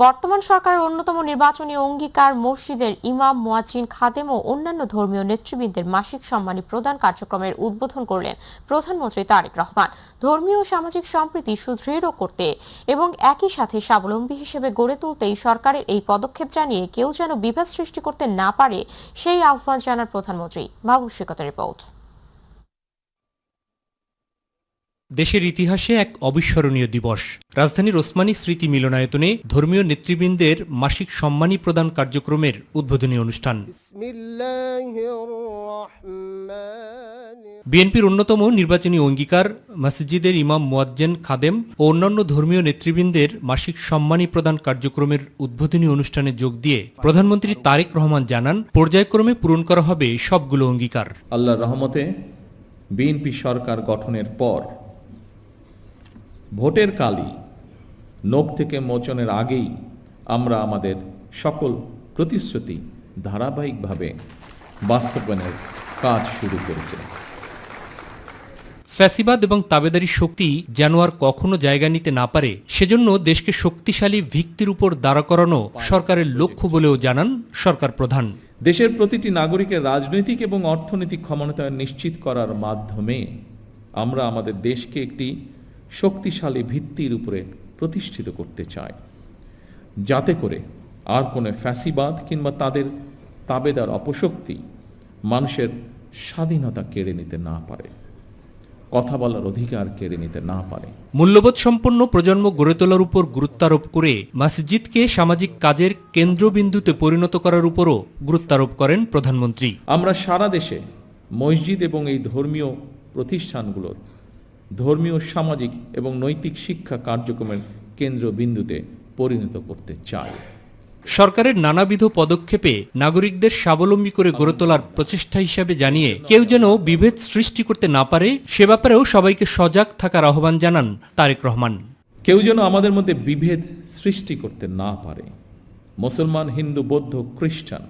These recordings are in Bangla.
বর্তমান সরকারের অন্যতম নির্বাচনী অঙ্গীকার মসজিদের ইমাম, মুয়াজ্জিন, খাদেম ও অন্যান্য ধর্মীয় নেতৃবৃন্দের মাসিক সম্মানী প্রদান কার্যক্রমের উদ্বোধন করলেন প্রধানমন্ত্রী তারেক রহমান। ধর্মীয় ও সামাজিক সম্প্রীতি সুদৃঢ় করতে এবং একই সাথে স্বাবলম্বী হিসেবে গড়ে তুলতেই সরকারের এই পদক্ষেপ জানিয়ে কেউ যেন বিভেদ সৃষ্টি করতে না পারে সেই আহ্বান জানান প্রধানমন্ত্রী। মাহবুব সৈকতের রিপোর্ট। দেশের ইতিহাসে এক অবিস্মরণীয় দিবস। রাজধানীর ওসমানী স্মৃতি মিলনায়তনে ধর্মীয় নেতৃবৃন্দের মাসিক সম্মানী প্রদান কার্যক্রমের উদ্বোধনী অনুষ্ঠান। বিএনপির অন্যতম নির্বাচনী অঙ্গীকার মসজিদের ইমাম, মুয়াজ্জিন, খাদেম ও অন্যান্য ধর্মীয় নেতৃবৃন্দের মাসিক সম্মানী প্রদান কার্যক্রমের উদ্বোধনী অনুষ্ঠানে যোগ দিয়ে প্রধানমন্ত্রী তারেক রহমান জানান, পর্যায়ক্রমে পূরণ করা হবে সবগুলো অঙ্গীকার। আল্লাহর রহমতে বিএনপি সরকার গঠনের পর ভোটের কালই নোখ থেকে মোচনের আগেই আমরা আমাদের সকল প্রতিশ্রুতি ধারাবাহিকভাবে বাস্তবায়নের কাজ শুরু করেছি। ফ্যাসিবাদ এবং তাবেদারি শক্তি যেন আর কখনো জায়গা নিতে না পারে, সেজন্য দেশকে শক্তিশালী ভিত্তির উপর দাঁড়া করানো সরকারের লক্ষ্য বলেও জানান সরকার প্রধান। দেশের প্রতিটি নাগরিকের রাজনৈতিক এবং অর্থনৈতিক ক্ষমতায়ন নিশ্চিত করার মাধ্যমে আমরা আমাদের দেশকে একটি শক্তিশালী ভিত্তির উপরে প্রতিষ্ঠিত করতে চাই, যাতে করে আর কোনো ফ্যাসিবাদ কিংবা তাদের তাবেদার অপশক্তি মানুষের স্বাধীনতা কেড়ে নিতে না পারে, কথা বলার অধিকার কেড়ে নিতে না পারে। মূল্যবোধ সম্পন্ন প্রজন্ম গড়ে তোলার উপর গুরুত্বারোপ করে মসজিদকে সামাজিক কাজের কেন্দ্রবিন্দুতে পরিণত করার উপরও গুরুত্বারোপ করেন প্রধানমন্ত্রী। আমরা সারা দেশে মসজিদ এবং এই ধর্মীয় প্রতিষ্ঠানগুলোর ধর্মীয়, সামাজিক এবং নৈতিক শিক্ষা কার্যক্রমের কেন্দ্রবিন্দুতে পরিণত করতে চাই। সরকারের নানাবিধ পদক্ষেপে নাগরিকদের স্বাবলম্বী করে গড়ে তোলার প্রচেষ্টা হিসেবে জানিয়ে কেউ যেন বিভেদ সৃষ্টি করতে না পারে সে ব্যাপারেও সবাইকে সজাগ থাকার আহ্বান জানান তারেক রহমান। কেউ যেন আমাদের মধ্যে বিভেদ সৃষ্টি করতে না পারে। মুসলমান, হিন্দু, বৌদ্ধ, খ্রিস্টান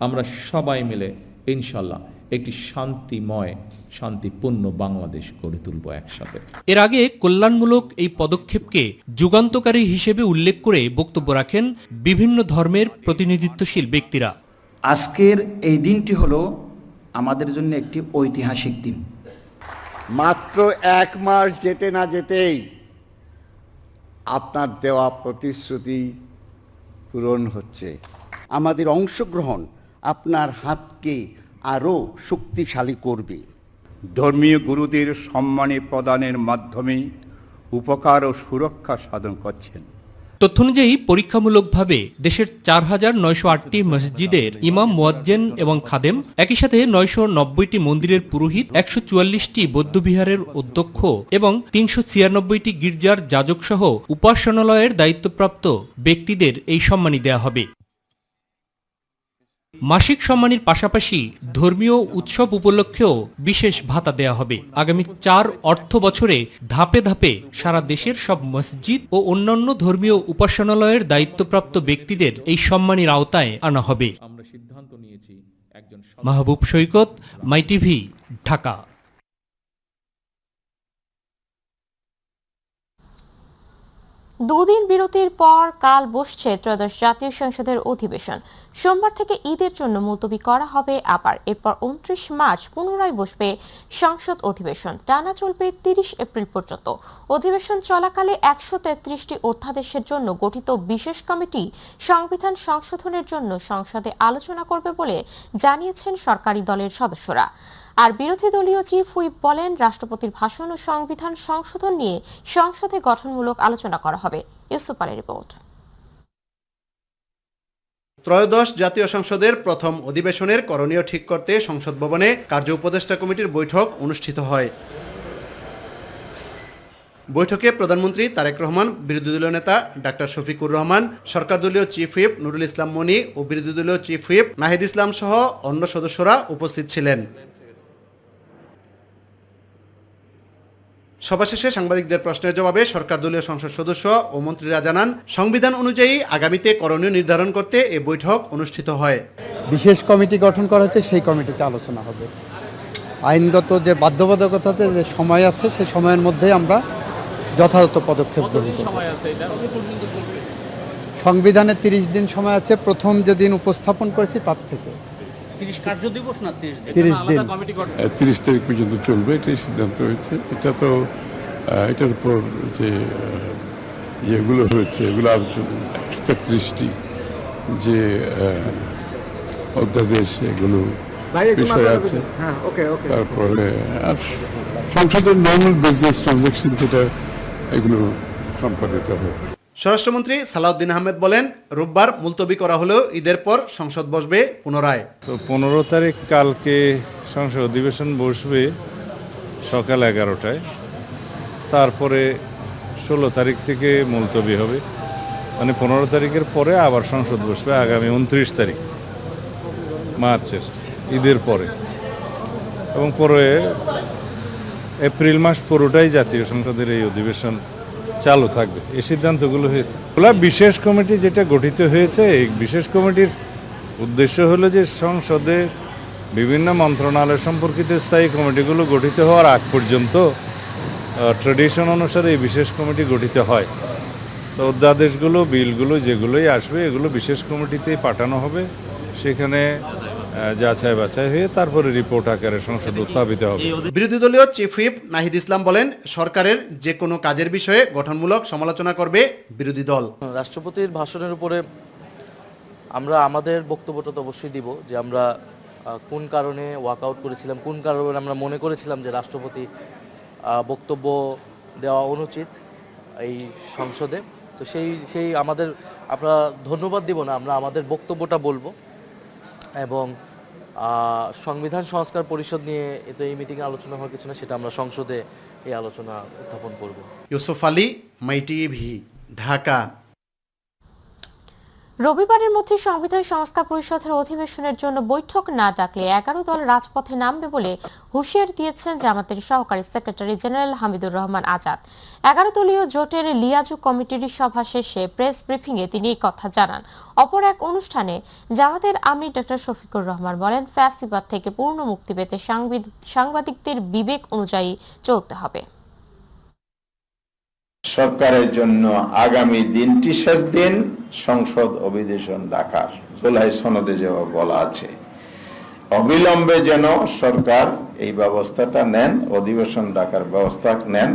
আমরা সবাই মিলে ইনশাল্লাহ একটি শান্তিময়, শান্তিপূর্ণ বাংলাদেশ গড়ে তুলব একসাথে। এর আগে কল্যাণমূলক এই পদক্ষেপকে যুগান্তকারী হিসেবে উল্লেখ করে বক্তব্য রাখেন বিভিন্ন ধর্মের প্রতিনিধিত্বশীল ব্যক্তিরা। আজকের এই দিনটি হলো আমাদের জন্য একটি ঐতিহাসিক দিন। মাত্র 1 মাস যেতে না যেতেই আপনার দেওয়া প্রতিশ্রুতি পূরণ হচ্ছে। আমাদের অংশগ্রহণ আপনার হাতকে আরও শক্তিশালী করবে। ধর্মীয় গুরুদের সম্মানী প্রদানের মাধ্যমে উপকার ও সুরক্ষা সাধন করছেন। তথ্য অনুযায়ী পরীক্ষামূলকভাবে দেশের 4,908টি মসজিদের ইমাম, মুয়াজ্জিন এবং খাদেম, একই সাথে 990টি মন্দিরের পুরোহিত, 144টি বৌদ্ধবিহারের অধ্যক্ষ এবং 396টি গির্জার যাজক সহ উপাসনালয়ের দায়িত্বপ্রাপ্ত ব্যক্তিদের এই সম্মানী দেয়া হবে। মাসিক সম্মানীর পাশাপাশি ধর্মীয় উৎসব উপলক্ষেও বিশেষ ভাতা দেয়া হবে। আগামী 4 অর্থ বছরে ধাপে ধাপে সারা দেশের সব মসজিদ ও অন্যান্য ধর্মীয় উপাসনালয়ের দায়িত্বপ্রাপ্ত ব্যক্তিদের এই সম্মানীর আওতায় আনা হবে। আমরা সিদ্ধান্ত নিয়েছি মাহবুব সৈকত, মাই টিভি, ঢাকা। দুদিন বিরতির পর কাল বসছে ত্রয়োদশ জাতীয় সংসদের অধিবেশন। সোমবার থেকে ঈদের জন্য মুলতবি করা হবে আবার। এরপর 29 মার্চ পুনরায় বসবে সংসদ অধিবেশন। টানা চলবে 30 এপ্রিল পর্যন্ত। অধিবেশন চলাকালে 133টি অধ্যাদেশের জন্য গঠিত বিশেষ কমিটি সংবিধান সংশোধনের জন্য সংসদে আলোচনা করবে বলে জানিয়েছেন সরকারি দলের সদস্যরা। আর বিরোধী দলীয় চিফ হুইপ বলেন, রাষ্ট্রপতির ভাষণ ও সংবিধান সংশোধন নিয়ে সংসদে গঠনমূলক আলোচনা করা হবে। ইউসুফ আলীর রিপোর্ট। ত্রয়োদশ জাতীয় সংসদের প্রথম অধিবেশনের করণীয় ঠিক করতে সংসদ ভবনে কার্য উপদেষ্টা কমিটির বৈঠক অনুষ্ঠিত হয়। বৈঠকে প্রধানমন্ত্রী তারেক রহমান, বিরোধী দলীয় নেতা ডাক্তার শফিকুর রহমান, সরকার দলীয় চিফ হুইপ নুরুল ইসলাম মনি ও বিরোধী দলীয় চিফ হুইপ নাহিদ ইসলাম সহ অন্য সদস্যরা উপস্থিত ছিলেন। সভা শেষে সাংবাদিকদের প্রশ্নের জবাবে সরকার দলীয় সংসদ সদস্য ও মন্ত্রীরা জানান, সংবিধান অনুযায়ী আগামীতে করণীয় নির্ধারণ করতে এই বৈঠক অনুষ্ঠিত হয়। বিশেষ কমিটি গঠন করা হয়েছে, সেই কমিটিতে আলোচনা হবে। আইনগত যে বাধ্যবাধকতাতে যে সময় আছে, সেই সময়ের মধ্যেই আমরা যথাযথ পদক্ষেপ গ্রহণ করব। সংবিধানে 30 দিন সময় আছে, প্রথম যেদিন উপস্থাপন করেছি তার থেকে 30 কার্য দিবস না 30 দিন 30 দিন 30 তারিখ পর্যন্ত চলবে, এটাই সিদ্ধান্ত হয়েছে। এটা তো এটার উপর যে ইয়েগুলো হয়েছে, এগুলো 133টি যে অধ্যাদেশ, এগুলো বিষয় আছে। তারপরে আর সংসদের নর্মাল বিজনেস ট্রানজাকশন যেটা, এগুলো সম্পাদিত হবে। স্বরাষ্ট্রমন্ত্রী সালাউদ্দিন আহমেদ বলেন, রোববার মুলতবি করা হলেও ঈদের পর সংসদ বসবে পুনরায়। তো 15 তারিখ কালকে সংসদ অধিবেশন বসবে সকাল 11টায়, তারপরে 16 তারিখ থেকে মুলতবি হবে, মানে 15 তারিখের পরে আবার সংসদ বসবে আগামী 29 তারিখ মার্চের, ঈদের পরে, এবং পরে এপ্রিল মাস পুরোটাই জাতীয় সংসদের এই অধিবেশন চালু থাকবে। এই সিদ্ধান্তগুলো হয়েছে। বিশেষ কমিটি যেটা গঠিত হয়েছে, এই বিশেষ কমিটির উদ্দেশ্য হলো যে সংসদে বিভিন্ন মন্ত্রণালয় সম্পর্কিত স্থায়ী কমিটিগুলো গঠিত হওয়ার আগ পর্যন্ত ট্রেডিশন অনুসারে এই বিশেষ কমিটি গঠিত হয়। তো অধ্যাদেশগুলো, বিলগুলো যেগুলোই আসবে, এগুলো বিশেষ কমিটিতেই পাঠানো হবে, সেখানে যাচাই বাছাই হয়ে তারপরে রিপোর্ট আকারে সংসদে উত্থাপিত হবে। বিরোধী দলীয় চিফ হুইপ নাহিদ ইসলাম বলেন, সরকারের যে কোনো কাজের বিষয়ে গঠনমূলক সমালোচনা করবে বিরোধী দল। রাষ্ট্রপতির ভাষণের উপরে আমরা আমাদের বক্তব্যটা তো অবশ্যই দিব, যে আমরা কোন কারণে ওয়াকআউট করেছিলাম, কোন কারণে আমরা মনে করেছিলাম যে রাষ্ট্রপতি বক্তব্য দেওয়া অনুচিত এই সংসদে। তো সেই আমাদের, আমরা ধন্যবাদ দিব না, আমরা আমাদের বক্তব্যটা বলবো, এবং সংবিধান সংস্কার পরিষদ নিয়ে তো এই মিটিংয়ে আলোচনা হওয়ার কিছু না, সেটা আমরা সংসদে এই আলোচনা উত্থাপন করব। ইউসুফ আলী, মাই টিভি, ঢাকা। রবিবারের মধ্যে সংবিধান সংস্কার পরিষদের অধিবেশনের জন্য বৈঠক না ডাকলে 11 দল রাজপথে নামবে বলে হুঁশিয়ারি দিয়েছেন জামাতের সহকারী সেক্রেটারি জেনারেল হামিদুর রহমান আজাদ। 11 দলীয় জোটের লিয়াজু কমিটির সভা শেষে প্রেস ব্রিফিংয়ে তিনি এই কথা জানান। অপর এক অনুষ্ঠানে জামাতের আমির ডক্টর শফিকুর রহমান বলেন, ফ্যাসিবাদ থেকে পূর্ণ মুক্তি পেতে সাংবাদিকদের বিবেক অনুযায়ী চলতে হবে। সরকারের জন্য আগামী দিনটি শেষ দিন সংসদ অধিবেশন ডাকার, জুলাই সনদে যেভাবে বলা আছে, অবিলম্বে যেন সরকার এই ব্যবস্থাটা নেন, অধিবেশন ডাকার ব্যবস্থা নেন।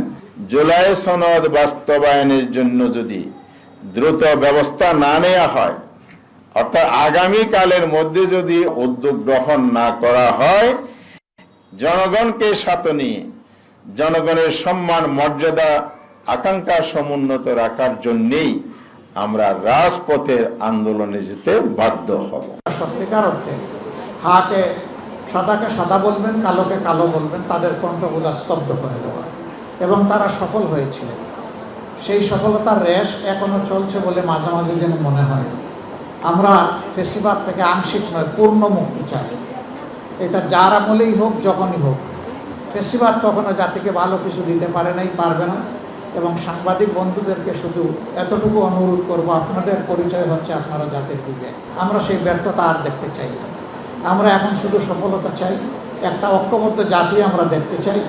জুলাই সনদ বাস্তবায়নের জন্য যদি দ্রুত ব্যবস্থা না নেওয়া হয়, অর্থাৎ আগামীকালের মধ্যে যদি উদ্যোগ গ্রহণ না করা হয়, জনগণকে সাথে নিয়ে জনগণের সম্মান, মর্যাদা, আকাঙ্ক্ষা সমুন্নত রাখার জন্যই আমরা রাজপথের আন্দোলনে যেতে বাধ্য হব। সত্যিকার অর্থে হাতে সাদাকে সাদা বলবেন, কালোকে কালো বলবেন, তাদের কণ্ঠগুলো স্তব্ধ করে দেওয়া, এবং তারা সফল হয়েছিল। সেই সফলতার রেশ এখনো চলছে বলে মাঝে মাঝে যেন মনে হয়। আমরা ফেসিবাদ থেকে আংশিক নয়, পূর্ণ মুক্তি চাই। এটা যার আমলেই হোক, যখনই হোক। ফেসিবাদ কখনো জাতিকে ভালো কিছু দিতে পারে নাই, পারবে না। এবং সাংবাদিক বন্ধুদেরকে শুধু এতটুকু অনুরোধ করব, আপনাদের পরিচয় হচ্ছে আপনারা জাতির বিবেক। আমরা সেই ব্যর্থতা আর দেখতে চাই না। আমরা এখন শুধু সফলতা চাই, একটা ঐক্যবদ্ধ জাতি আমরা দেখতে চাই,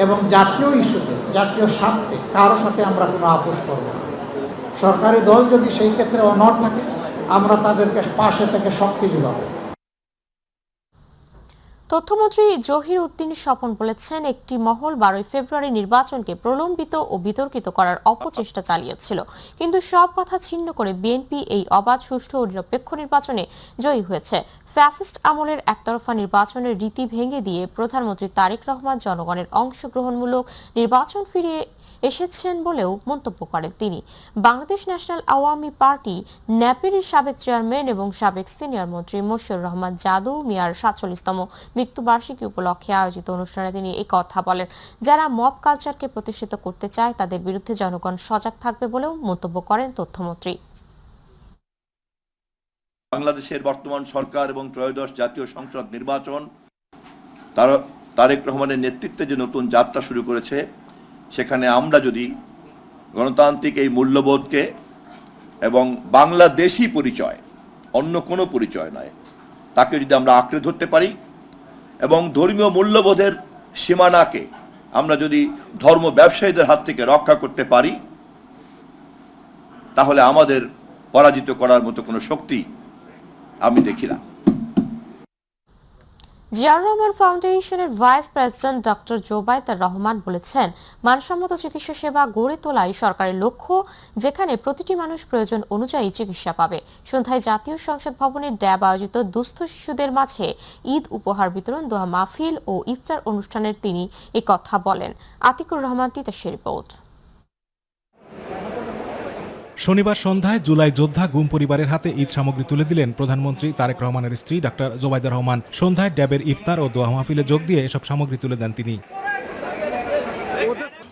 এবং জাতীয় ইস্যুতে, জাতীয় স্বার্থে কারো সাথে আমরা কোনো আপোষ করব না। সরকারি দল যদি সেই ক্ষেত্রে অনড় থাকে, আমরা তাদেরকে পাশে থেকে শক্তি যোগাবো। তথ্যমন্ত্রী জহির উদ্দিন স্বপন বলেছেন, একটি মহল 12 ফেব্রুয়ারি নির্বাচনকে প্রলম্বিত ও বিতর্কিত করার অপচেষ্টা চালিয়েছিল, কিন্তু সব কথা ছিন্ন করে বিএনপি এই অবাধ, সুষ্ঠু ও নিরপেক্ষ নির্বাচনে জয়ী হয়েছে। ফ্যাসিস্ট আমলের একতরফা নির্বাচনের রীতি ভেঙে দিয়ে প্রধানমন্ত্রী তারেক রহমান জনগণের অংশগ্রহণমূলক নির্বাচন ফিরিয়ে এসেছেন বলেও মন্তব্য করেন তিনি। বাংলাদেশ ন্যাশনাল আওয়ামী পার্টি ন্যাপের সাবেক চেয়ারম্যান এবং সাবেক সিনিয়র মন্ত্রী মশিউর রহমান জাদু মিয়ার 47তম মৃত্যুবার্ষিকী উপলক্ষে আয়োজিত অনুষ্ঠানে তিনি এই কথা বলেন। যারা মব কালচারকে প্রতিষ্ঠিত করতে চায়, তাদের বিরুদ্ধে জনগণ সজাগ থাকবে বলেও মন্তব্য করেন তথ্যমন্ত্রী। বাংলাদেশের বর্তমান সরকার এবং ত্রয়োদশ জাতীয় সংসদ নির্বাচন তারেক রহমানের নেতৃত্বে যে নতুন যাত্রা শুরু করেছে, সেখানে আমরা যদি গণতান্ত্রিক এই মূল্যবোধকে এবং বাংলাদেশি পরিচয়, অন্য কোনো পরিচয় নয়, তাকে যদি আমরা আঁকড়ে ধরতে পারি এবং ধর্মীয় মূল্যবোধের সীমানাকে আমরা যদি ধর্ম ব্যবসায়ীদের হাত থেকে রক্ষা করতে পারি, তাহলে আমাদের পরাজিত করার মতো কোনো শক্তি আমি দেখি না। জিয়াউর রহমান ফাউন্ডেশনের vice president doctor Zobaidur Rahman বলেছেন, মানসম্মত চিকিৎসা সেবা গড়ে তোলাই সরকারের লক্ষ্য, যেখানে প্রতিটি মানুষ প্রয়োজন অনুযায়ী চিকিৎসা পাবে। সন্ধ্যায় জাতীয় সংসদ ভবনের ড্যাব আয়োজিত দুস্থ শিশুদের মাঝে ঈদ উপহার বিতরণ, দোয়া মাহফিল ও ইফতার অনুষ্ঠানের তিনি এই কথা বলেন। আতিকুর রহমান তিতাসের রিপোর্ট। শনিবার সন্ধ্যায় জুলাই যোদ্ধা গুম পরিবারের হাতে ঈদ সামগ্রী তুলে দিলেন প্রধানমন্ত্রী তারেক রহমানের স্ত্রী ডাক্তার জোবাইদুর রহমান। সন্ধ্যায় ড্যাবের ইফতার ও দোয়া মাহফিলে যোগ দিয়ে এসব সামগ্রী তুলে দেন তিনি।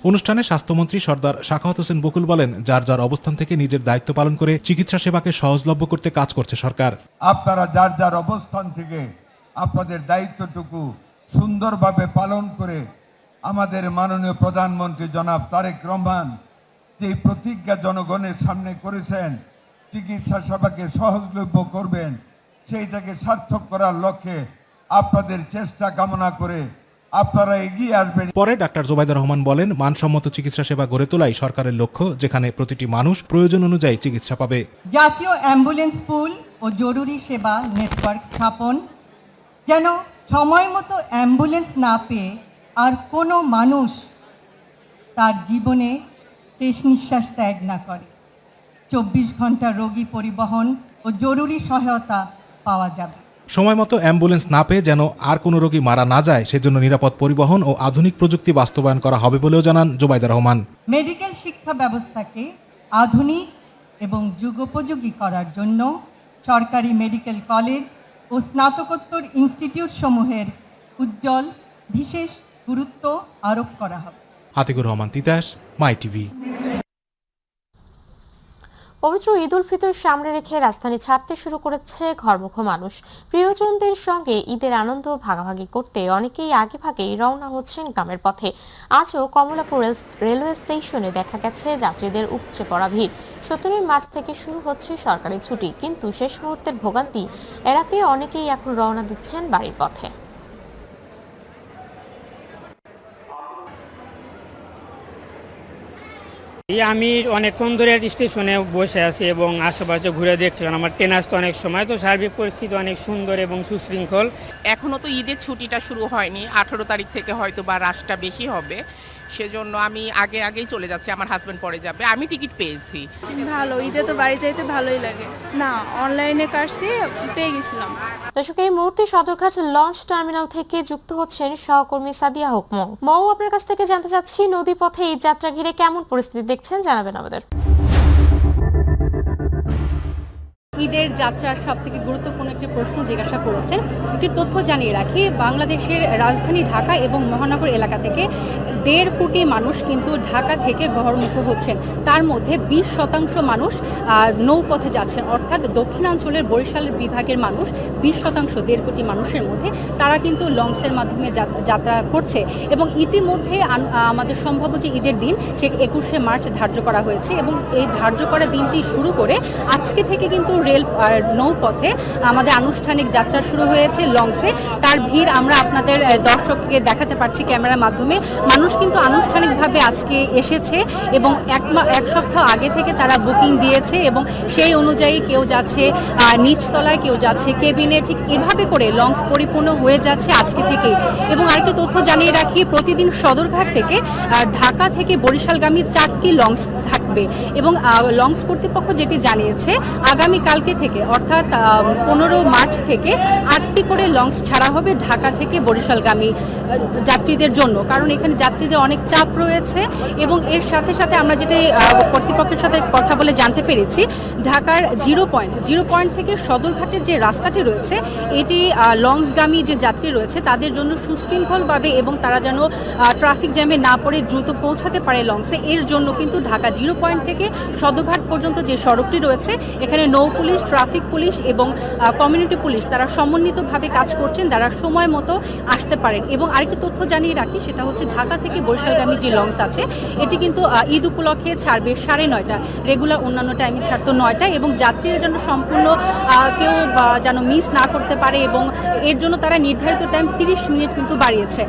অনুষ্ঠানে স্বাস্থ্যমন্ত্রী সর্দার সাখাওয়াত হোসেন বকুল বলেন, যার যার অবস্থান থেকে নিজের দায়িত্ব পালন করে চিকিৎসা সেবাকে সহজলভ্য করতে কাজ করছে সরকার। আপনারা যার যার অবস্থান থেকে আপনাদের দায়িত্বটুকু সুন্দরভাবে পালন করে আমাদের মাননীয় প্রধানমন্ত্রী জনাব তারেক রহমান যে প্রতিজ্ঞা জনগণের সামনে করেছেন, চিকিৎসা সেবাকে সহজলভ্য করবেন, সেইটাকে সার্থক করার লক্ষ্যে আপনাদের চেষ্টা কামনা করে আপনারা এগিয়ে আসবেন। পরে ডাক্তার জোবাইদুর রহমান বলেন, মানসম্মত চিকিৎসা সেবা গড়ে তোলাই সরকারের লক্ষ্য, যেখানে প্রতিটি মানুষ প্রয়োজন অনুযায়ী চিকিৎসা পাবে। জাতীয় অ্যাম্বুলেন্স পুল ও জরুরি সেবা নেটওয়ার্ক স্থাপন, যেন সময় মতো অ্যাম্বুলেন্স না পেয়ে আর কোনো মানুষ তার জীবনে শেষ নিঃশ্বাস ত্যাগ না করে। 24 ঘন্টা রোগী পরিবহন ও জরুরি সহায়তা পাওয়া যাবে। সময় মতো অ্যাম্বুলেন্স না পেয়ে যেন আর কোনো রোগী মারা না যায়, সেজন্য নিরাপদ পরিবহন ও আধুনিক প্রযুক্তি বাস্তবায়ন করা হবে বলেও জানান জোবাইদুর রহমান। মেডিকেল শিক্ষা ব্যবস্থাকে আধুনিক এবং যুগোপযোগী করার জন্য সরকারি মেডিকেল কলেজ ও স্নাতকোত্তর ইনস্টিটিউট সমূহের উজ্জ্বল বিশেষ গুরুত্ব আরোপ করা হবে। আতিকুর রহমান তিতাস, মাই টিভি। পবিত্র ঈদ উল ফিতর সামনে রেখে রাজধানী ছাড়তে শুরু করেছে ঘরমুখো মানুষ। প্রিয়জনদের সঙ্গে ঈদের আনন্দ ভাগাভাগি করতে অনেকেই আগেভাগেই রওনা হচ্ছেন গ্রামের পথে। আজও কমলাপুর রেলওয়ে স্টেশনে দেখা গেছে যাত্রীদের উপচে পড়া ভিড়। 17 মার্চ থেকে শুরু হচ্ছে সরকারি ছুটি, কিন্তু শেষ মুহূর্তের ভোগান্তি এড়াতে অনেকেই এখন রওনা দিচ্ছেন বাড়ির পথে। আমি অনেকক্ষণ ধরে স্টেশনে বসে আছি এবং আশেপাশে ঘুরে দেখছি, কারণ আমার ট্রেন আসতে অনেক সময়, তো সার্বিক পরিস্থিতি অনেক সুন্দর এবং সুশৃঙ্খল। এখনো তো ঈদের ছুটিটা শুরু হয়নি, 18 তারিখ থেকে হয়তো বা রাশটা বেশি হবে, সেজন্য আমি আগেই চলে যাচ্ছি, আমার হাজবেন্ড পরে যাবে। আমি টিকিট পেয়েছি। ভালো, ঈদে তো বাড়ি যাইতে ভালোই লাগে। না, অনলাইনে কাটছি, পেয়ে গেছিলাম। দর্শক, এই মুহূর্তে সদরঘাট লঞ্চ টার্মিনাল থেকে যুক্ত হচ্ছেন সহকর্মী সাদিয়া হুকম। মৌ, আপনার কাছ থেকে জানতে চাচ্ছি, নদী পথে ঈদ যাত্রা ঘিরে কেমন পরিস্থিতি দেখছেন, জানাবেন আমাদের। ঈদের যাত্রার সবথেকে গুরুত্বপূর্ণ একটি প্রশ্ন জিজ্ঞাসা করেছেন। একটি তথ্য জানিয়ে রাখি, বাংলাদেশের রাজধানী ঢাকা এবং মহানগর এলাকা থেকে 1.5 কোটি মানুষ কিন্তু ঢাকা থেকে ঘরমুখো হচ্ছেন। তার মধ্যে 20% মানুষ নৌপথে যাচ্ছেন, অর্থাৎ দক্ষিণাঞ্চলের বরিশাল বিভাগের মানুষ 20%, 1.5 কোটি মানুষের মধ্যে তারা কিন্তু লঞ্চের মাধ্যমে যাত্রা করছে। এবং ইতিমধ্যে আমাদের সম্ভাব্য যে ঈদের দিন, সে 21শে মার্চ ধার্য করা হয়েছে এবং এই ধার্য করা দিনটি শুরু করে আজকে থেকে কিন্তু রেল নৌপথে আমাদের আনুষ্ঠানিক যাত্রা শুরু হয়েছে লঞ্চে। তার ভিড় আমরা আপনাদের দর্শককে দেখাতে পারছি ক্যামেরার মাধ্যমে। মানুষ কিন্তু আনুষ্ঠানিকভাবে আজকে এসেছে এবং এক সপ্তাহ আগে থেকে তারা বুকিং দিয়েছে এবং সেই অনুযায়ী কেউ যাচ্ছে নিচতলায়, কেউ যাচ্ছে কেবিনে, ঠিক এভাবে করে লঞ্চ পরিপূর্ণ হয়ে যাচ্ছে আজকে থেকে। এবং আরেকটি তথ্য জানিয়ে রাখি, প্রতিদিন সদরঘাট থেকে ঢাকা থেকে বরিশালগামী 4টি লঞ্চ থাকবে এবং লঞ্চ কর্তৃপক্ষ যেটি জানিয়েছে, আগামীকালকে থেকে অর্থাৎ 15 মার্চ থেকে 8টি করে লঞ্চ ছাড়া হবে ঢাকা থেকে বরিশালগামী যাত্রীদের জন্য, কারণ এখানে যাত্রীদের অনেক চাপ রয়েছে। এবং এর সাথে সাথে আমরা যেটি কর্তৃপক্ষের সাথে কথা বলে জানতে পেরেছি, ঢাকার জিরো পয়েন্ট থেকে সদরঘাটের যে রাস্তাটি রয়েছে, এটি লঞ্চগামী যে যাত্রী রয়েছে তাদের জন্য সুশৃঙ্খলভাবে এবং তারা যেন ট্রাফিক জ্যামে না পড়ে দ্রুত পৌঁছাতে পারে লঞ্চে, এর জন্য কিন্তু ঢাকা জিরো পয়েন্ট থেকে সদরঘাট পর্যন্ত যে সড়কটি রয়েছে, এখানে নৌ পুলিশ, ট্রাফিক পুলিশ এবং কমিউনিটি পুলিশ তারা সমন্বিতভাবে কাজ করছেন, তারা সময় মতো আসতে পারেন। এবং আরেকটি তথ্য জানিয়ে রাখি, সেটা হচ্ছে ঢাকা থেকে বরিশালগামী যে লঞ্চ আছে, এটি কিন্তু ঈদ উপলক্ষে ছাড়বে 9:30, রেগুলার অন্যান্য টাইমে ছাড়তো 9টা, এবং যাত্রীরা যেন সম্পূর্ণ কেউ যেন মিস না করতে পারে এবং এর জন্য তারা নির্ধারিত টাইম 30 মিনিট কিন্তু বাড়িয়েছে।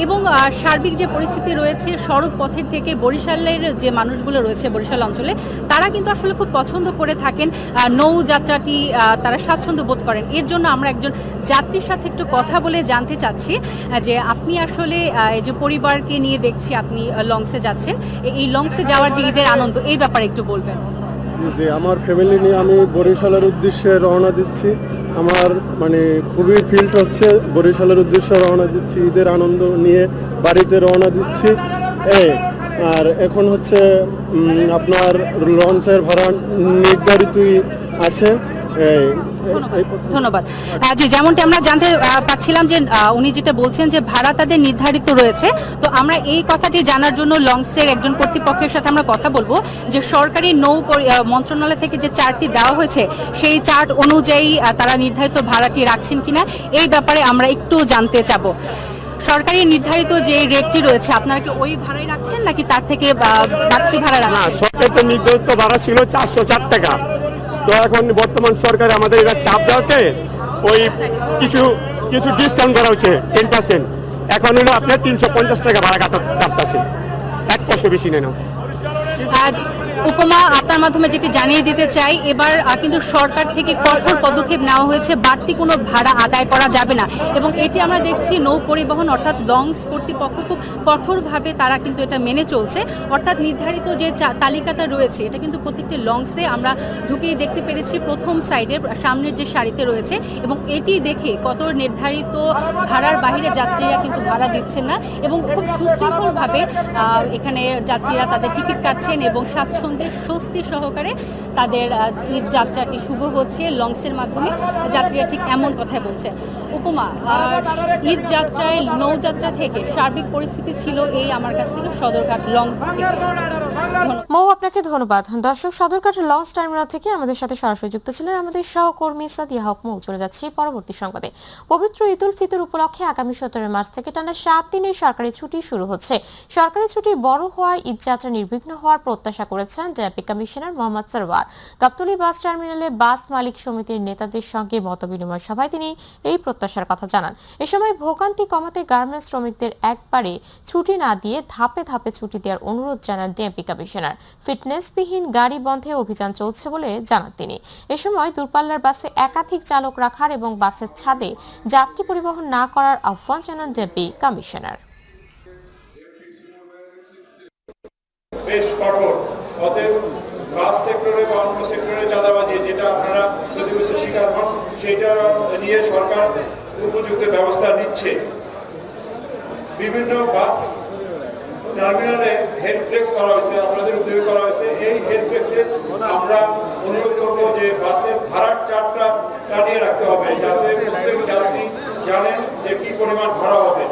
এবং সার্বিক যে পরিস্থিতি রয়েছে, সড়ক পথের থেকে বরিশালের যে মানুষগুলো রয়েছে বরিশাল অঞ্চলে, তারা কিন্তু কিন্তু আসলে খুব পছন্দ করে থাকেন নৌযাত্রাটি, তারা স্বাচ্ছন্দ্য বোধ করেন। এর জন্য আমরা একজন যাত্রীর সাথে একটু কথা বলে জানতে চাচ্ছি যে আপনি আসলে এই যে পরিবারকে নিয়ে দেখছি আপনি লংসে যাচ্ছেন, এই লংসে যাওয়ার যে ঈদের আনন্দ এই ব্যাপারে একটু বলবেন। জি, আমার ফ্যামিলি নিয়ে আমি বরিশালের উদ্দেশ্যে রওনা দিচ্ছি। আমার মানে খুবই ফিল্ড হচ্ছে, বরিশালের উদ্দেশ্যে রওনা দিচ্ছি, ঈদের আনন্দ নিয়ে বাড়িতে রওনা দিচ্ছি। আর এখন হচ্ছে আপনার লঞ্চের ভাড়া নির্ধারিতই আছে। ধন্যবাদ। জি, যেমনটি আমরা জানতে পাচ্ছিলাম যে উনি যেটা বলছেন যে ভাড়া তাদের নির্ধারিত রয়েছে, তো আমরা এই কথাটি জানার জন্য লংসের একজন কর্তৃপক্ষের সাথে আমরা কথা বলবো যে সরকারি নৌ মন্ত্রণালয় থেকে যে চার্টটি দেওয়া হয়েছে সেই চার্ট অনুযায়ী তারা নির্ধারিত ভাড়াটি রাখছেন কিনা এই ব্যাপারে আমরা একটু জানতে চাবো। সরকারি নির্ধারিত যে রেটটি রয়েছে আপনারা কি ওই ভাড়াই রাখছেন নাকি তার থেকে বাড়তি ভাড়া রাখছেন? সরকারের নির্ধারিত ভাড়া ছিল 404 টাকা, তো এখন বর্তমান সরকার আমাদের এটা চাপ দেওয়াতে ওই কিছু ডিসকাউন্ট করা হচ্ছে 10%। এখন হলো আপনার 350 টাকা ভাড়া কাটতেছে, 1% বেশি নেই না। উপমা, আপনার মাধ্যমে যেটি জানিয়ে দিতে চাই, এবার কিন্তু সরকার থেকে কঠোর পদক্ষেপ নেওয়া হয়েছে, বাড়তি কোনো ভাড়া আদায় করা যাবে না এবং এটি আমরা দেখছি নৌ পরিবহন অর্থাৎ লঞ্চ কর্তৃপক্ষ খুব কঠোরভাবে তারা কিন্তু এটা মেনে চলছে। অর্থাৎ নির্ধারিত যে তালিকাটা রয়েছে এটা কিন্তু প্রত্যেকটি লঞ্চে আমরা ঢুকেই দেখতে পেরেছি, প্রথম সাইডের সামনের যে সারিতে রয়েছে এবং এটি দেখে কত নির্ধারিত ভাড়ার বাইরে যাত্রীরা কিন্তু ভাড়া দিচ্ছেন না এবং খুব সুশৃঙ্খলভাবে এখানে যাত্রীরা তাদের টিকিট কাটছেন এবং স্বস্তি সহকারে তাদের ঈদ যাত্রাটি শুভ হচ্ছে লঞ্চের মাধ্যমে। যাত্রীরা ঠিক এমন কথাই বলছে। উপমা, ঈদ যাত্রায় নৌযাত্রা থেকে সার্বিক পরিস্থিতি ছিল এই আমার কাছ থেকে সদরঘাট লঞ্চ থেকে। মৌ, আপনাকে ধন্যবাদ। দর্শক, সদরঘাট লঞ্চ টার্মিনাল থেকে আমাদের সাথে সরাসরি যুক্ত ছিলেন আমাদের সহকর্মী সাদিয়া হক মৌ। চলে যাচ্ছি পরবর্তী সংবাদে। পবিত্র ঈদ উল ফিতর উপলক্ষে আগামী 17 মার্চ থেকে টানা 7 দিনের সরকারি ছুটি শুরু হচ্ছে। সরকারি ছুটি বড় হওয়ায় ঈদ যাত্রা নির্বিঘ্ন হওয়ার প্রত্যাশা করেছেন ডেপুটি কমিশনার মোহাম্মদ সরওয়ার। গাবতলী বাস টার্মিনালে বাস মালিক সমিতির নেতাদের সঙ্গে মতবিনিময় সভায় তিনি এই প্রত্যাশার কথা জানান। এ সময় ভোগান্তি কমাতে গার্মেন্টস শ্রমিকদের একবারে ছুটি না দিয়ে ধাপে ধাপে ছুটি দেওয়ার অনুরোধ জানান ডেপুটি কমিশনার। ফিটনেসবিহীন গাড়ি বন্ধে অভিযান চলছে বলে জানান তিনি। এ সময় দূরপাল্লার বাসে একাধিক চালক রাখার এবং বাসের ছাদে যাত্রী পরিবহন না করার আহ্বান জানান ডেপুটি কমিশনার। বেশ কঠোর, অতএব বাস সেক্টরে বা অন্য সেক্টরে চাঁদাবাজি যেটা আপনারা প্রতি বছর শিকার হন সেইটা নিয়ে সরকার উপযুক্ত ব্যবস্থা নিচ্ছে। বিভিন্ন বাস টার্মিনালে হেড ব্রেকস করা হয়েছে, আপনাদের উদ্যোগ করা হয়েছে। এই হেড ব্রেকসে আমরা অনুরোধ করবো যে বাসের ভাড়ার চার্টটা টানিয়ে রাখতে হবে যাতে প্রত্যেক যাত্রী জানেন যে কি পরিমাণ ভাড়া হবে।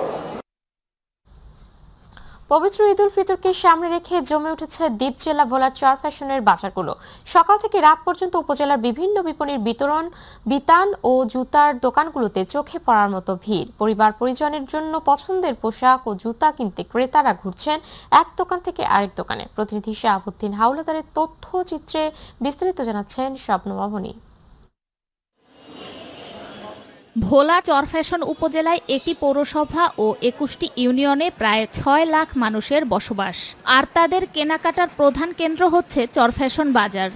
পবিত্র ঈদ উল ফিতরকে সামনে রেখে জমে উঠেছে দ্বীপ জেলা ভোলার চর ফ্যাশনের বাজারগুলো। সকাল থেকে রাত পর্যন্ত উপজেলার বিভিন্ন বিপণীর বিতান ও জুতার দোকানগুলোতে চোখে পড়ার মতো ভিড়। পরিবার পরিজনের জন্য পছন্দের পোশাক ও জুতা কিনতে ক্রেতারা ঘুরছেন এক দোকান থেকে আরেক দোকানে। প্রতিনিধি শাহাবুদ্দিন হাওলাদারের তথ্যচিত্রে বিস্তারিত জানাচ্ছেন স্বপ্নমামনি। ভোলা চরফ্যাশন উপজেলায় একটি পৌরসভা ও 21টি ইউনিয়নে প্রায় 6 লাখ মানুষের বসবাস, আর তাদের কেনাকাটার প্রধান কেন্দ্র হচ্ছে চরফ্যাশন বাজার।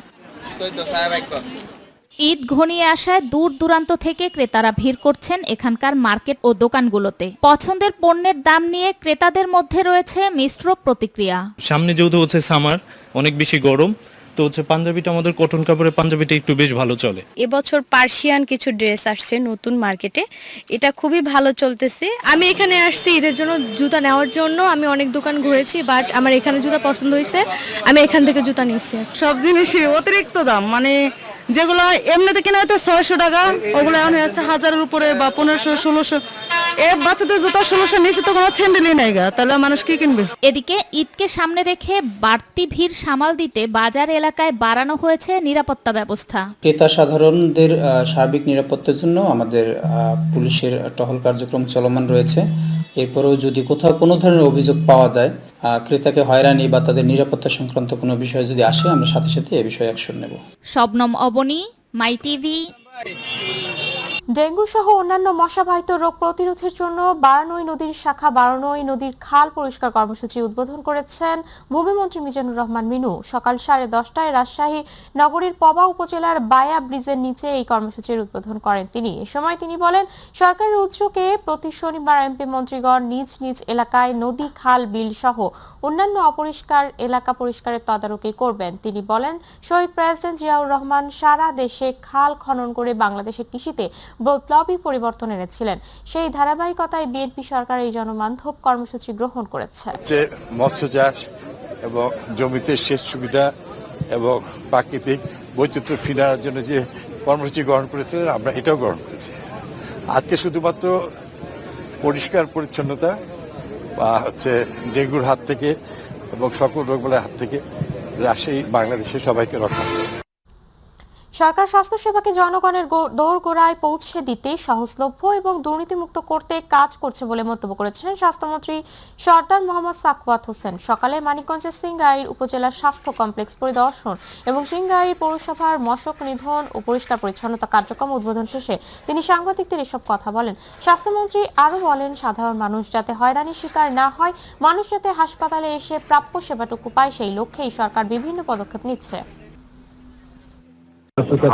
ঈদ ঘনিয়ে আসায় দূর দূরান্ত থেকে ক্রেতারা ভিড় করছেন এখানকার মার্কেট ও দোকানগুলোতে। পছন্দের পণ্যের দাম নিয়ে ক্রেতাদের মধ্যে রয়েছে মিশ্র প্রতিক্রিয়া। সামনে যেহেতু হচ্ছে সামার, অনেক বেশি গরম, তো হচ্ছে পাঞ্জাবিটা আমাদের কটন কাপড়ের পাঞ্জাবিটা একটু বেশ ভালো চলে। এবছর পার্সিয়ান কিছু ড্রেস আসছে নতুন মার্কেটে, এটা খুবই ভালো চলতেছে। আমি এখানে আসছি ঈদের জন্য জুতা নেওয়ার জন্য। আমি অনেক দোকান ঘুরেছি, বাট আমার এখানে জুতা পছন্দ হয়েছে, আমি এখান থেকে জুতা নিয়েছি। সব জিনিসই অতিরিক্ত দাম, মানে যেগুলো এমনিতে কেনা হয়তো 600 টাকা, ওগুলো এখন হয়েছে 1000-এর উপরে বা 1500-1600। বাচ্চাদের জুতা 1600 নিচে তো কোনো স্যান্ডেলই নাই গা, তাহলে মানুষ কি কিনবে? এদিকে ঈদকে সামনে রেখে বাড়তি ভিড় সামাল দিতে বাজার এলাকায় বাড়ানো হয়েছে নিরাপত্তা ব্যবস্থা। ক্রেতা সাধারণদের সার্বিক নিরাপত্তার জন্য আমাদের পুলিশের টহল কার্যক্রম চলমান রয়েছে। এরপরেও যদি কোথাও কোনো ধরনের অভিযোগ পাওয়া যায়, ক্রেতাকে হয়রানি বা তাদের নিরাপত্তা সংক্রান্ত কোনো বিষয় যদি আসে, আমরা সাথে সাথে এ বিষয়ে অ্যাকশন নেব। শবনম অবনী, মাই টিভি। ডেঙ্গু সহ অন্যান্য মশাবাহিত রোগ প্রতিরোধের জন্য বারানই নদীর শাখা বারানই নদীর খাল পরিষ্কার কর্মসূচি উদ্বোধন করেছেন ভূমিমন্ত্রী মিজানুর রহমান মিনু। সকাল 10:30টায় রাজশাহী নগরীর পবা উপজেলার বায়া ব্রিজের নিচে এই কর্মসূচির উদ্বোধন করেন তিনি। এ সময় তিনি বলেন, সরকারের উদ্যোগে প্রতি শনিবার এমপি মন্ত্রীগণ নিজ নিজ এলাকায় নদী, খাল, বিল সহ অন্যান্য অপরিষ্কার এলাকা পরিষ্কারের তদারকি করবেন। তিনি বলেন, শহীদ প্রেসিডেন্ট জিয়াউর রহমান সারা দেশে খাল খনন করে বাংলাদেশের কৃষিতে বিপ্লবী পরিবর্তন এনেছিলেন। সেই ধারাবাহিকতায় বিএনপি সরকার এই জনবান্ধব কর্মসূচি গ্রহণ করেছে। মৎস্য চাষ এবং জমিতে সেচ সুবিধা এবং প্রাকৃতিক বৈচিত্র্য ফিরানোর জন্য যে কর্মসূচি গ্রহণ করেছিলেন, আমরা এটাও গ্রহণ করেছি। আজকে শুধুমাত্র পরিষ্কার পরিচ্ছন্নতা বা ডেঙ্গুর হাত থেকে এবং সকল রোগবালার হাত থেকে রাজশাহী বাংলাদেশের সবাইকে রক্ষা করে। সরকার স্বাস্থ্যসেবাকে জনগণের দোরগোড়ায় পৌঁছে দিতে সহজলভ্য এবং দুর্নীতিমুক্ত করতে কাজ করছে বলে মন্তব্য করেছেন স্বাস্থ্যমন্ত্রী সরদার মোহাম্মদ সাখাওয়াত হোসেন। সকালে মানিকগঞ্জের সিংগাইর উপজেলা স্বাস্থ্য কমপ্লেক্স পরিদর্শন এবং সিংগাইর পৌরসভার মশক নিধন ও পরিষ্কার পরিচ্ছন্নতা কার্যক্রম উদ্বোধন শেষে তিনি সাংবাদিকদের এসব কথা বলেন। স্বাস্থ্যমন্ত্রী আরও বলেন, সাধারণ মানুষ যাতে হয়রানির শিকার না হয়, মানুষ যাতে হাসপাতালে এসে প্রাপ্য সেবাটুকু পায়, সেই লক্ষ্যেই সরকার বিভিন্ন পদক্ষেপ নিচ্ছে।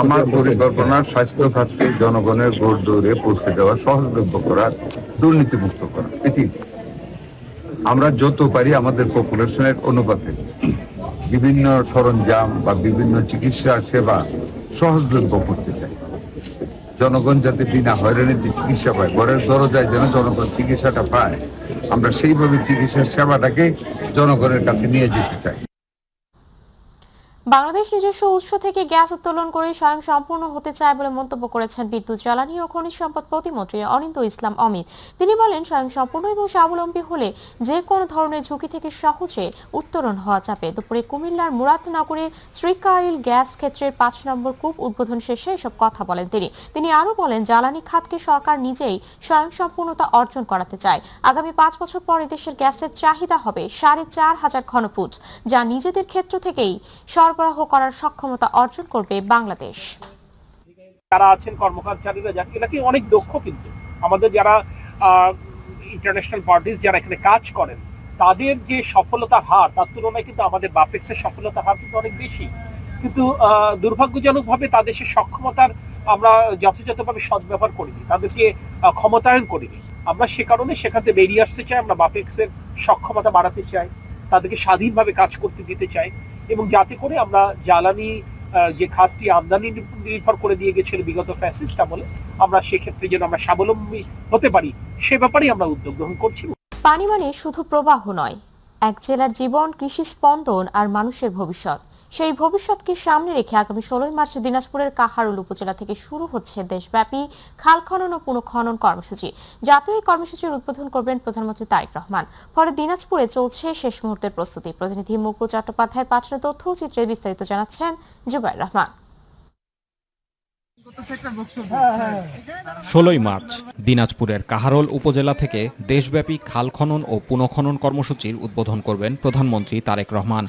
আমার পরিকল্পনা স্বাস্থ্য খাতকে জনগণের ঘর দৌড়ে পৌঁছে দেওয়া, সহজলভ্য করা, দুর্নীতিমুক্ত করা। এটি আমরা যত পারি আমাদের পপুলেশনের অনুপাতে বিভিন্ন সরঞ্জাম বা বিভিন্ন চিকিৎসা সেবা সহজলভ্য করতে চাই। জনগণ যাতে বিনা হয়রানিতে চিকিৎসা পায়, ঘরের দরজায় যেন জনগণ চিকিৎসাটা পায়, আমরা সেইভাবে চিকিৎসার সেবাটাকে জনগণের কাছে নিয়ে যেতে চাই। বাংলাদেশ নিজস্ব উৎস থেকে গ্যাস উত্তোলন করে স্বয়ং সম্পূর্ণ হতে চায় বলে মন্তব্য করেছেন বিদ্যুৎ, জ্বালানি ও খনিজ সম্পদ প্রতিমন্ত্রী অনিন্দ ইসলাম অমিত। তিনি বলেন, স্বয়ং সম্পূর্ণ এবং স্বাবলম্বী হলে যে কোনো ধরনের ঝুঁকি থেকে সহজে উত্তোলন হওয়া যাবে। দুপুরে কুমিল্লার মুরাদনগরে শ্রীকাইল গ্যাস ক্ষেত্রের 5 নম্বর কূপ উদ্বোধন শেষে এসব কথা বলেন তিনি আরও বলেন, জ্বালানি খাতকে সরকার নিজেই স্বয়ং সম্পূর্ণতা অর্জন করাতে চায়। আগামী 5 বছর পরে দেশের গ্যাসের চাহিদা হবে 4,500 ঘনফুট, যা নিজেদের ক্ষেত্র থেকেই সরবরাহ করার সক্ষমতা অর্জন করবে বাংলাদেশ। যারা আছেন কর্মচারীরা এরা কি অনেক দক্ষ, কিন্তু আমাদের যারা ইন্টারন্যাশনাল পার্টিস যারা এখানে কাজ করেন তাদের যে সফলতার হার, তার তুলনায় কিন্তু আমাদের বাপেক্সের সফলতার হার কিন্তু অনেক বেশি। কিন্তু দুর্ভাগ্যজনকভাবে তাদের সে সক্ষমতার আমরা যথাযথভাবে সদ্ব্যবহার করিনি, তাদেরকে ক্ষমতায়ন করিনি। আমরা সে কারণে সেখান থেকে বেরিয়ে আসতে চাই। আমরা বাপেক্সের সক্ষমতা বাড়াতে চাই, তাদেরকে স্বাধীনভাবে কাজ করতে দিতে চাই, এবং যাতে করে আমরা জ্বালানি যে খাতটি আমদানি নির্ভর করে দিয়ে গেছিল বিগত ফ্যাসিস্ট আমলে, আমরা সেক্ষেত্রে যেন আমরা স্বাবলম্বী হতে পারি, সে ব্যাপারেই আমরা উদ্যোগ গ্রহণ করছি। পানি মানে শুধু প্রবাহ নয়, এক জেলার জীবন, কৃষি স্পন্দন আর মানুষের ভবিষ্যৎ। সেই ভবিষ্যৎকে সামনে রেখে আগামী 16 মার্চ দিনাজপুরের কাহারোল উপজেলা থেকে শুরু হচ্ছে দেশব্যাপী খাল খনন ও পুনঃখনন কর্মসূচি। জাতীয় এই কর্মসূচির উদ্বোধন করবেন প্রধানমন্ত্রী তারেক রহমান। ফলে দিনাজপুরে চলছে শেষ মুহূর্তের প্রস্তুতি। প্রতিনিধি মুকুল চট্টোপাধ্যায়ের পাঠানো তথ্যচিত্রে বিস্তারিত জানাচ্ছেন জুবাইর রহমান। 16 মার্চ দিনাজপুরের কাহারোল উপজেলা থেকে দেশব্যাপী খাল খনন ও পুনঃখনন কর্মসূচির উদ্বোধন করবেন প্রধানমন্ত্রী তারেক রহমান।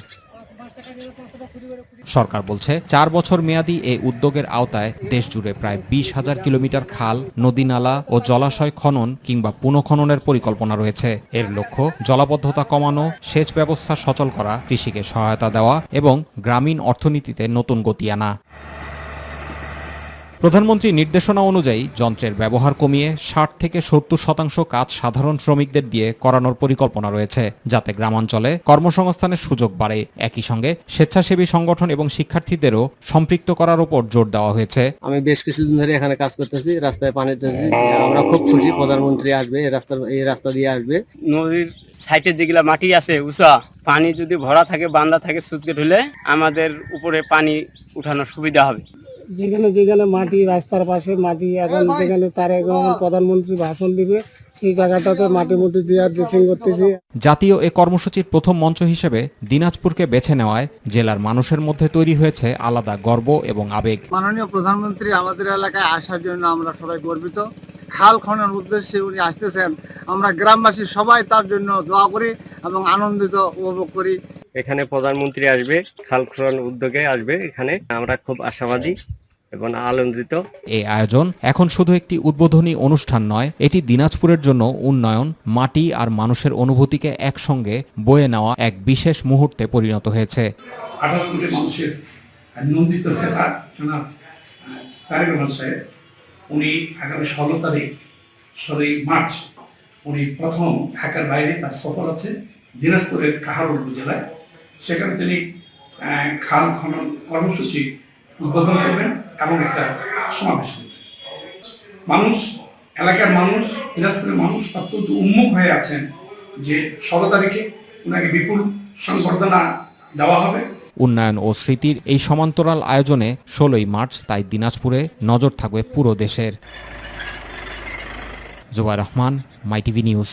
সরকার বলছে 4 বছর মেয়াদী এই উদ্যোগের আওতায় দেশজুড়ে প্রায় 20,000 কিলোমিটার খাল, নদী-নালা ও জলাশয় খনন কিংবা পুনঃখননের পরিকল্পনা রয়েছে। এর লক্ষ্য জলাবদ্ধতা কমানো, সেচ ব্যবস্থা সচল করা, কৃষিকে সহায়তা দেওয়া এবং গ্রামীণ অর্থনীতিতে নতুন গতি আনা। প্রধানমন্ত্রীর নির্দেশনা অনুযায়ী যন্ত্রের ব্যবহার কমিয়ে 60 থেকে 70% কাজ সাধারণ শ্রমিকদের দিয়ে করানোর পরিকল্পনা রয়েছে, যাতে গ্রামাঞ্চলে কর্মসংস্থানের সুযোগ বাড়ে। একই সঙ্গে স্বেচ্ছাসেবী সংগঠন এবং শিক্ষার্থীদেরও সম্পৃক্ত করার উপর জোর দেওয়া হয়েছে। আমি বেশ কিছুদিন ধরে এখানে কাজ করতেছি, রাস্তায় পানি দিতেছি। আমরা খুব খুশি প্রধানমন্ত্রী আসবে, এই রাস্তা দিয়ে আসবে। নদীর সাইডে যেগুলা মাটি আছে উঁচা, পানি যদি ভরা থাকে, বান্ধা থাকে, সুচগেট হলে আমাদের উপরে পানি উঠানোর সুবিধা হবে। যেখানে মাটি, রাস্তার পাশে মাটি, এখন যেখানে তারেক রহমান প্রধানমন্ত্রী ভাষণ দিবে সেই জায়গাটাতে মাটির মধ্যে দিয়ে ড্রেসিং করতেছি। জাতীয় এ কর্মসূচির প্রথম মঞ্চ হিসেবে দিনাজপুরকে বেছে নেওয়ায় জেলার মানুষের মধ্যে তৈরি হয়েছে আলাদা গর্ব এবং আবেগ। মাননীয় প্রধানমন্ত্রী আমাদের এলাকায় আসার জন্য আমরা সবাই গর্বিত। খাল খননের উদ্দেশ্যে উনি আসতেছেন, আমরা গ্রামবাসী সবাই তার জন্য দোয়া করি এবং আনন্দিত উপভোগ করি। এখানে প্রধানমন্ত্রী আসবে, খাল খনন উদ্যোগে আসবে, এখানে আমরা খুব আশাবাদী এবং আনন্দিত। এই আয়োজন এখন শুধু একটি উদ্বোধনী অনুষ্ঠান নয়, এটি দিনাজপুরের জন্য উন্নয়ন, মাটি আর মানুষের অনুভূতিকে একসঙ্গে বয়ে নেওয়া এক বিশেষ মুহূর্তে পরিণত হয়েছে। 28 কোটি মানুষের নন্দিত নেতা জনাব তারেক রহমান সাহেব, উনি আগামী 16 মার্চ উনি প্রথম ঢাকার বাইরে তার সফর আছে দিনাজপুরের কাহারোল উপজেলায়। সেখানে তিনি খাল খনন কর্মসূচি উদ্বোধন করবেন এবং একটা সমাবেশ করবেন। মানুষ, এলাকার মানুষ, দিনাজপুরের মানুষ অত্যন্ত উন্মুখ হয়ে আছেন যে 16 তারিখে ওনাকে বিপুল সংবর্ধনা দেওয়া হবে। উন্নয়ন ও স্মৃতির এই সমান্তরাল আয়োজনে 16 মার্চ তাই দিনাজপুরে নজর থাকবে পুরো দেশের। জুবাইর রহমান, মাই টিভি নিউজ।